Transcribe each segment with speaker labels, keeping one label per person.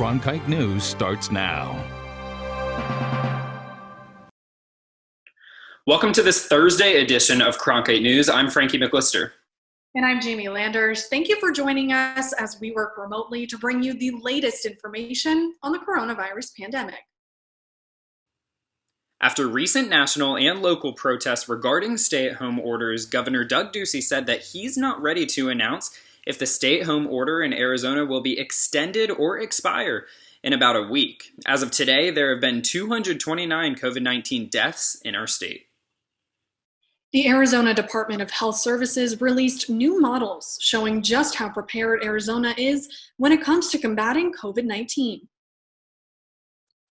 Speaker 1: Cronkite News starts now.
Speaker 2: Welcome to this Thursday edition of Cronkite News. I'm Frankie McLister.
Speaker 3: And I'm Jamie Landers. Thank you for joining us as we work remotely to bring you the latest information on the coronavirus pandemic.
Speaker 2: After recent national and local protests regarding stay-at-home orders, Governor Doug Ducey said that he's not ready to announce if the stay-at-home order in Arizona will be extended or expire in about a week. As of today, there have been 229 COVID-19 deaths in our state.
Speaker 3: The Arizona Department of Health Services released new models showing just how prepared Arizona is when it comes to combating COVID-19.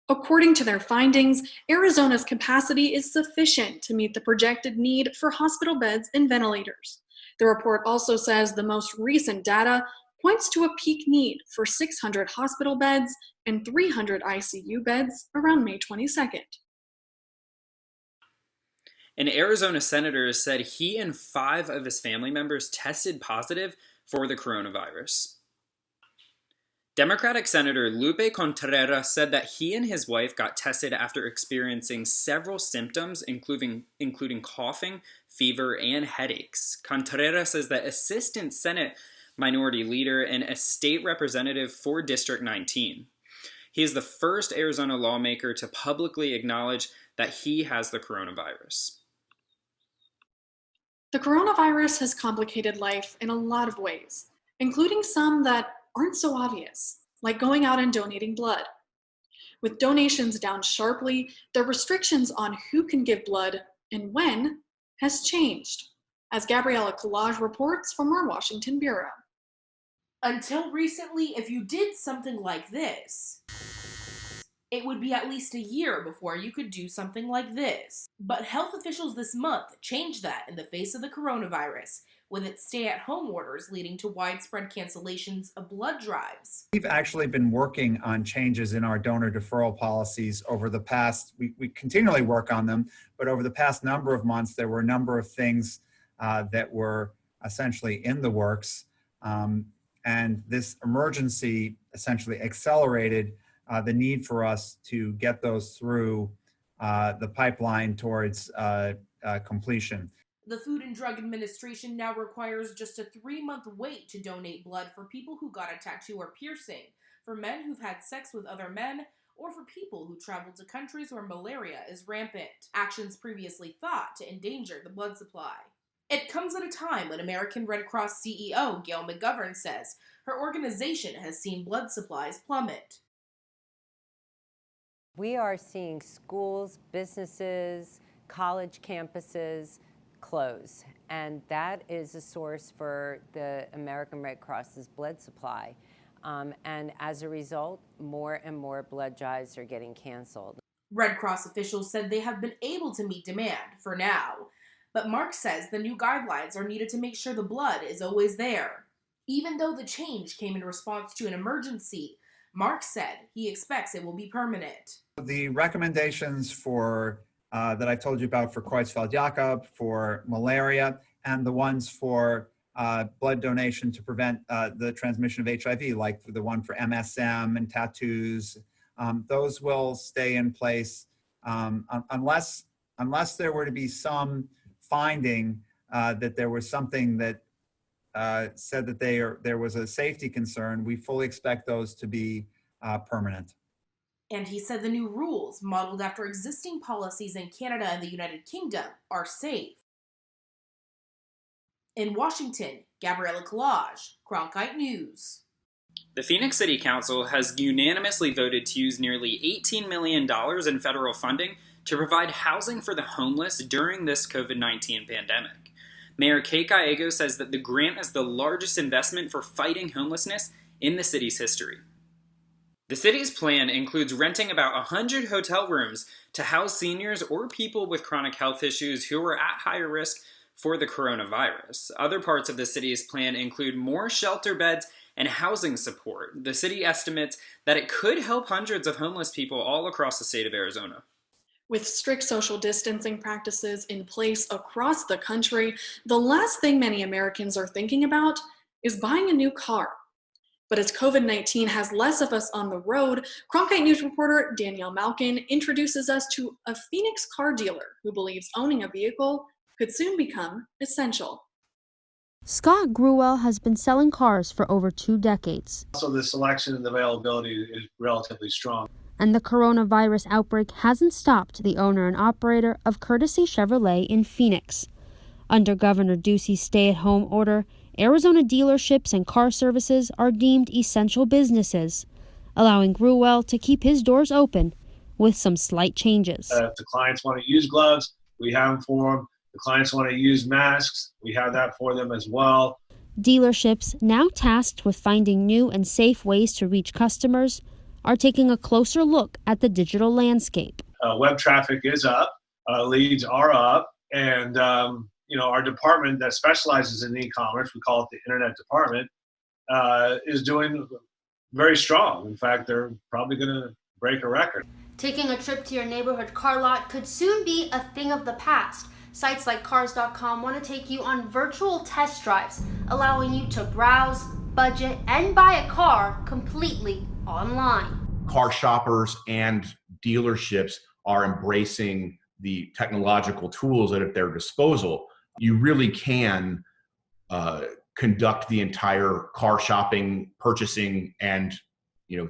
Speaker 3: According to their findings, Arizona's capacity is sufficient to meet the projected need for hospital beds and ventilators. The report also says the most recent data points to a peak need for 600 hospital beds and 300 ICU beds around May 22nd.
Speaker 2: An Arizona senator said he and 5 of his family members tested positive for the coronavirus. Democratic Senator Lupe Contreras said that he and his wife got tested after experiencing several symptoms, including coughing, fever, and headaches. Contreras says that Assistant Senate Minority Leader and a state representative for District 19. He is the first Arizona lawmaker to publicly acknowledge that he has the coronavirus.
Speaker 3: The coronavirus has complicated life in a lot of ways, including some that aren't so obvious, like going out and donating blood. With donations down sharply, the restrictions on who can give blood and when has changed, as Gabriella Collage reports from our Washington bureau.
Speaker 4: Until recently, if you did something like this, it would be at least a year before you could do something like this. But health officials this month changed that in the face of the coronavirus, with its stay-at-home orders leading to widespread cancellations of blood drives.
Speaker 5: We've actually been working on changes in our donor deferral policies over the past, we continually work on them, but over the past number of months, there were a number of things that were essentially in the works. And this emergency essentially accelerated the need for us to get those through the pipeline towards completion.
Speaker 4: The Food and Drug Administration now requires just a 3-month wait to donate blood for people who got a tattoo or piercing, for men who've had sex with other men, or for people who travel to countries where malaria is rampant, actions previously thought to endanger the blood supply. It comes at a time when American Red Cross CEO Gail McGovern says her organization has seen blood supplies plummet.
Speaker 6: We are seeing schools, businesses, college campuses close, and that is a source for the American Red Cross's blood supply. And as a result, more and more blood drives are getting canceled.
Speaker 4: Red Cross officials said they have been able to meet demand for now, but Mark says the new guidelines are needed to make sure the blood is always there. Even though the change came in response to an emergency, Mark said he expects it will be permanent.
Speaker 5: The recommendations for that I told you about for Creutzfeldt-Jakob, for malaria, and the ones for blood donation to prevent the transmission of HIV, like the one for MSM and tattoos, those will stay in place unless there were to be some finding that there was something that said that there was a safety concern. We fully expect those to be permanent.
Speaker 4: And he said the new rules, modeled after existing policies in Canada and the United Kingdom, are safe. In Washington, Gabriella Collage, Cronkite News.
Speaker 2: The Phoenix City Council has unanimously voted to use nearly $18 million in federal funding to provide housing for the homeless during this COVID-19 pandemic. Mayor Kate Gallego says that the grant is the largest investment for fighting homelessness in the city's history. The city's plan includes renting about 100 hotel rooms to house seniors or people with chronic health issues who are at higher risk for the coronavirus. Other parts of the city's plan include more shelter beds and housing support. The city estimates that it could help hundreds of homeless people all across the state of Arizona.
Speaker 3: With strict social distancing practices in place across the country, the last thing many Americans are thinking about is buying a new car. But as COVID-19 has less of us on the road, Cronkite News reporter Danielle Malkin introduces us to a Phoenix car dealer who believes owning a vehicle could soon become essential.
Speaker 7: Scott Gruwell has been selling cars for over 2 decades.
Speaker 8: Also, the selection and availability is relatively strong.
Speaker 7: And the coronavirus outbreak hasn't stopped the owner and operator of Courtesy Chevrolet in Phoenix. Under Governor Ducey's stay-at-home order, Arizona dealerships and car services are deemed essential businesses, allowing Gruwell to keep his doors open with some slight changes.
Speaker 8: If the clients want to use gloves, we have them for them. The clients want to use masks, we have that for them as well.
Speaker 7: Dealerships, now tasked with finding new and safe ways to reach customers, are taking a closer look at the digital landscape.
Speaker 8: Web traffic is up, leads are up, and our department that specializes in e-commerce, we call it the Internet Department, is doing very strong. In fact, they're probably going to break a record.
Speaker 9: Taking a trip to your neighborhood car lot could soon be a thing of the past. Sites like Cars.com want to take you on virtual test drives, allowing you to browse, budget, and buy a car completely online.
Speaker 10: Car shoppers and dealerships are embracing the technological tools at their disposal. You really can conduct the entire car shopping, purchasing, and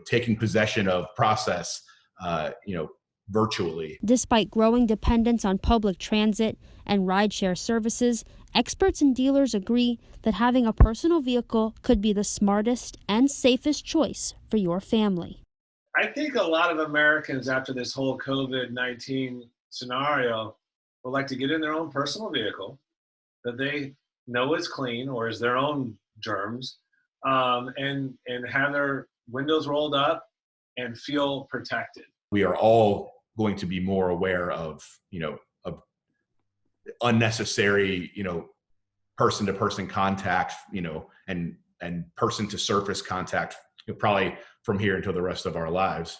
Speaker 10: taking possession of process, virtually.
Speaker 7: Despite growing dependence on public transit and rideshare services, experts and dealers agree that having a personal vehicle could be the smartest and safest choice for your family.
Speaker 8: I think a lot of Americans, after this whole COVID-19 scenario, would like to get in their own personal vehicle that they know is clean or is their own germs, and have their windows rolled up and feel protected.
Speaker 10: We are all going to be more aware of unnecessary, person-to-person contact, and person-to-surface contact, probably from here until the rest of our lives.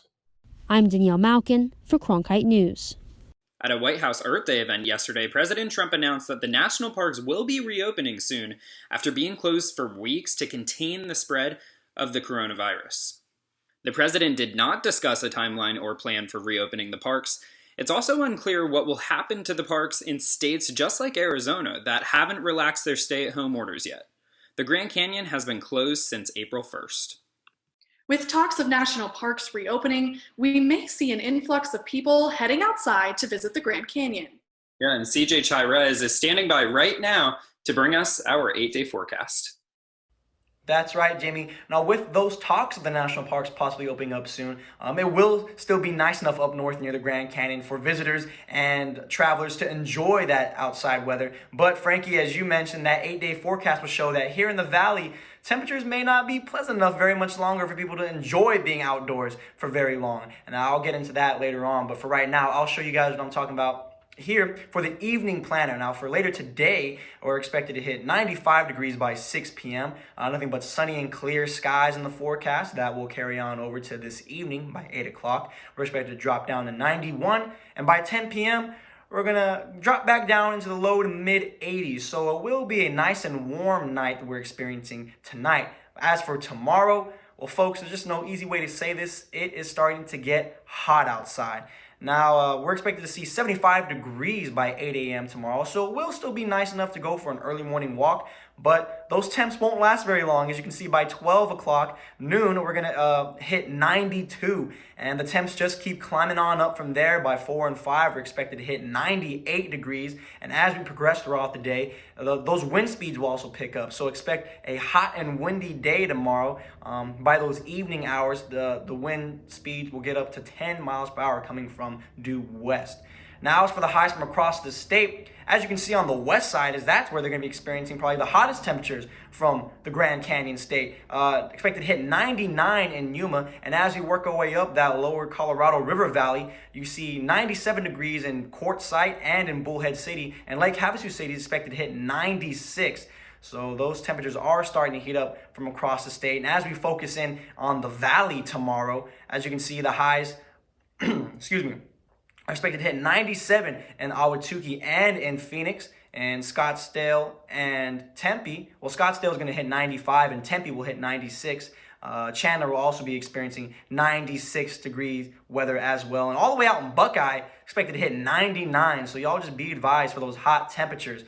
Speaker 7: I'm Danielle Malkin for Cronkite News.
Speaker 2: At a White House Earth Day event yesterday, President Trump announced that the national parks will be reopening soon after being closed for weeks to contain the spread of the coronavirus. The president did not discuss a timeline or plan for reopening the parks. It's also unclear what will happen to the parks in states just like Arizona that haven't relaxed their stay-at-home orders yet. The Grand Canyon has been closed since April 1st.
Speaker 3: With talks of national parks reopening, we may see an influx of people heading outside to visit the Grand Canyon.
Speaker 2: Yeah, and CJ Chirez is standing by right now to bring us our 8-day forecast.
Speaker 11: That's right, Jamie. Now, with those talks of the national parks possibly opening up soon, it will still be nice enough up north near the Grand Canyon for visitors and travelers to enjoy that outside weather. But Frankie, as you mentioned, that 8-day forecast will show that here in the valley, temperatures may not be pleasant enough very much longer for people to enjoy being outdoors for very long. And I'll get into that later on. But for right now, I'll show you guys what I'm talking about here for the evening planner. Now, for later today, we're expected to hit 95 degrees by 6 p.m. Nothing but sunny and clear skies in the forecast. That will carry on over to this evening by 8 o'clock. We're expected to drop down to 91. And by 10 p.m., we're going to drop back down into the low to mid 80s. So it will be a nice and warm night that we're experiencing tonight. As for tomorrow, well, folks, there's just no easy way to say this. It is starting to get hot outside. Now, we're expected to see 75 degrees by 8 a.m. tomorrow, so it will still be nice enough to go for an early morning walk, but those temps won't last very long. As you can see, by 12 o'clock noon, we're going to hit 92, and the temps just keep climbing on up from there. By 4 and 5, we're expected to hit 98 degrees, and as we progress throughout the day, those wind speeds will also pick up, so expect a hot and windy day tomorrow. By those evening hours, the wind speeds will get up to 10 miles per hour coming from due west. Now, as for the highs from across the state, as you can see on the west side, that's where they're going to be experiencing probably the hottest temperatures from the Grand Canyon State. Expected to hit 99 in Yuma, and as we work our way up that lower Colorado River Valley, you see 97 degrees in Quartzsite and in Bullhead City, and Lake Havasu City is expected to hit 96. So those temperatures are starting to heat up from across the state. And as we focus in on the valley tomorrow, as you can see, the highs, excuse me, are expected to hit 97 in Ahwatukee and in Phoenix, and Scottsdale and Tempe. Well, Scottsdale is going to hit 95, and Tempe will hit 96. Chandler will also be experiencing 96 degrees weather as well. And all the way out in Buckeye, expected to hit 99. So y'all just be advised for those hot temperatures.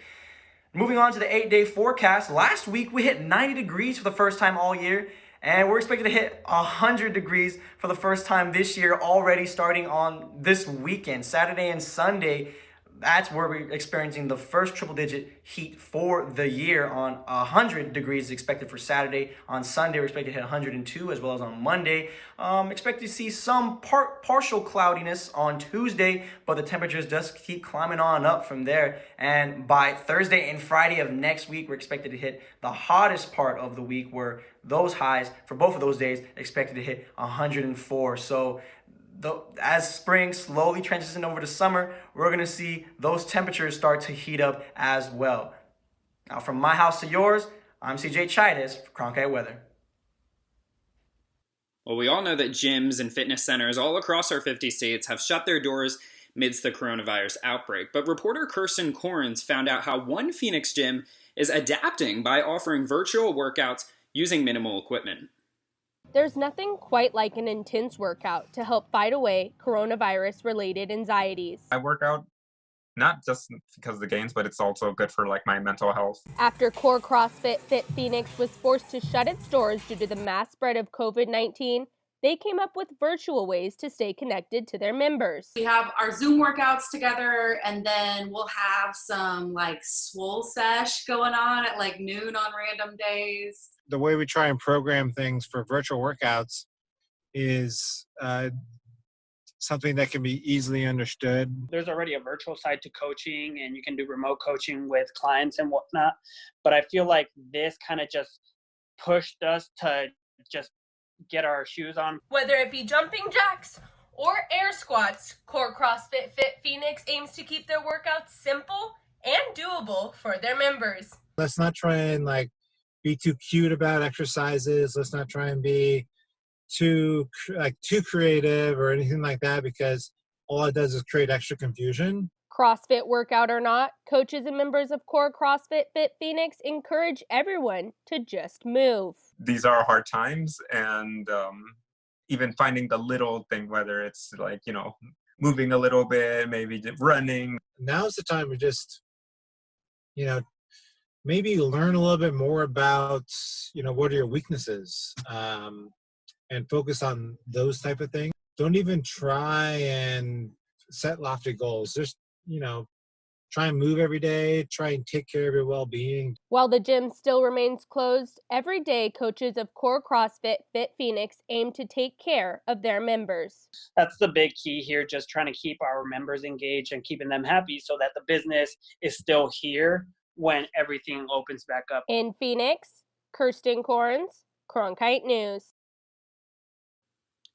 Speaker 11: Moving on to the 8-day forecast. Last week, we hit 90 degrees for the first time all year. And we're expected to hit 100 degrees for the first time this year already, starting on this weekend, Saturday and Sunday. That's where we're experiencing the first triple-digit heat for the year. On 100 degrees expected for Saturday. On Sunday, we're expected to hit 102, as well as on Monday. Expect to see some partial cloudiness on Tuesday, but the temperatures just keep climbing on up from there. And by Thursday and Friday of next week, we're expected to hit the hottest part of the week, where those highs for both of those days expected to hit 104. So as spring slowly transitions over to summer, we're going to see those temperatures start to heat up as well. Now, from my house to yours, I'm CJ Chidas for Cronkite Weather.
Speaker 2: Well, we all know that gyms and fitness centers all across our 50 states have shut their doors amidst the coronavirus outbreak. But reporter Kirsten Corns found out how one Phoenix gym is adapting by offering virtual workouts using minimal equipment.
Speaker 12: There's nothing quite like an intense workout to help fight away coronavirus-related anxieties.
Speaker 13: I work out not just because of the gains, but it's also good for like my mental health.
Speaker 12: After Core CrossFit Fit Phoenix was forced to shut its doors due to the mass spread of COVID-19, they came up with virtual ways to stay connected to their members.
Speaker 14: We have our Zoom workouts together, and then we'll have some like swole sesh going on at like noon on random days.
Speaker 15: The way we try and program things for virtual workouts is something that can be easily understood.
Speaker 16: There's already a virtual side to coaching, and you can do remote coaching with clients and whatnot. But I feel like this kind of just pushed us to just get our shoes on.
Speaker 12: Whether it be jumping jacks or air squats, Core CrossFit Fit Phoenix aims to keep their workouts simple and doable for their members.
Speaker 15: Let's not try and like be too cute about exercises. Let's not try and be too creative or anything like that, because all it does is create extra confusion.
Speaker 12: CrossFit workout or not, coaches and members of Core CrossFit Fit Phoenix encourage everyone to just move.
Speaker 13: These are hard times, and even finding the little thing, whether it's like, moving a little bit, maybe running.
Speaker 15: Now's the time to just, maybe learn a little bit more about, what are your weaknesses, and focus on those type of things. Don't even try and set lofty goals. Just, try and move every day, try and take care of your well-being.
Speaker 12: While the gym still remains closed, every day coaches of Core CrossFit Fit Phoenix aim to take care of their members.
Speaker 16: That's the big key here, just trying to keep our members engaged and keeping them happy so that the business is still here when everything opens back up.
Speaker 12: In Phoenix, Kirsten Corns, Cronkite News.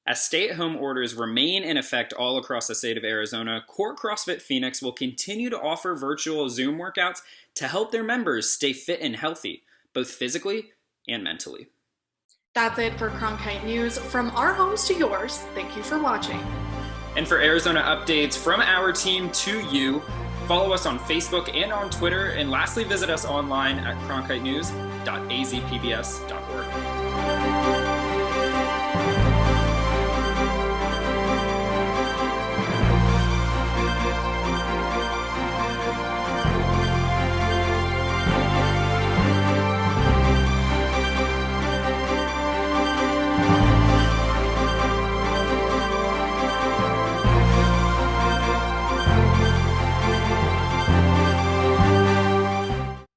Speaker 2: As stay-at-home orders remain in effect all across the state of Arizona, Core CrossFit Phoenix will continue to offer virtual Zoom workouts to help their members stay fit and healthy, both physically and mentally.
Speaker 3: That's it for Cronkite News. From our homes to yours, thank you for watching.
Speaker 2: And for Arizona updates from our team to you, follow us on Facebook and on Twitter, and lastly, visit us online at cronkitenews.azpbs.org.